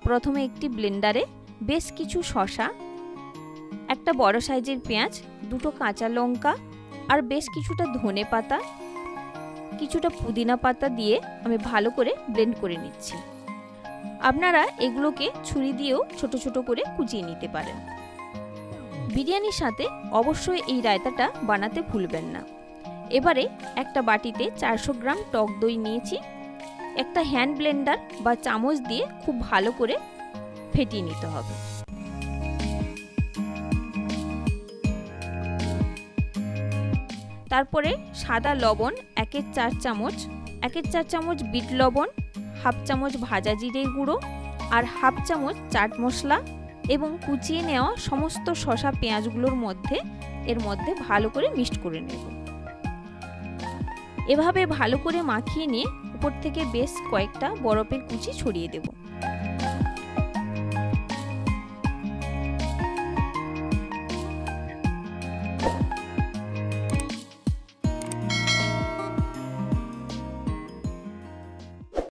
প্রথমে একটি ব্লেন্ডারে বেশ কিছু শসা, একটা বড় সাইজের পেঁয়াজ, দুটো কাঁচা লঙ্কা আর বেশ কিছুটা ধনে পাতা, কিছুটা পুদিনা পাতা দিয়ে আমি ভালো করে ব্লেন্ড করে নিচ্ছি। আপনারা এগুলোকে ছুরি দিয়েও ছোট ছোট করে কুচিয়ে নিতে পারেন। বিরিয়ানির সাথে অবশ্যই এই রায়তাটা বানাতে ভুলবেন না। এবারে একটা বাটিতে 400 গ্রাম টক দই নিয়েছি। একটা হ্যান্ড ব্লেন্ডার বা চামচ দিয়ে খুব ভালো করে ফেটিয়ে নিতে হবে। তারপরে সাদা লবণ 1/4 চামচ, 1/4 চামচ বিট লবণ, হাফ চামচ ভাজা জিরে গুঁড়ো আর হাফ চামচ চাট মশলা এবং কুচিয়ে নেওয়া সমস্ত শসা পেঁয়াজগুলোর মধ্যে ভালো করে মিক্সড করে নেব। এভাবে ভালো করে মাখিয়ে নিয়ে উপর থেকে বেশ কয়েকটা বরফের কুচি ছড়িয়ে দেব।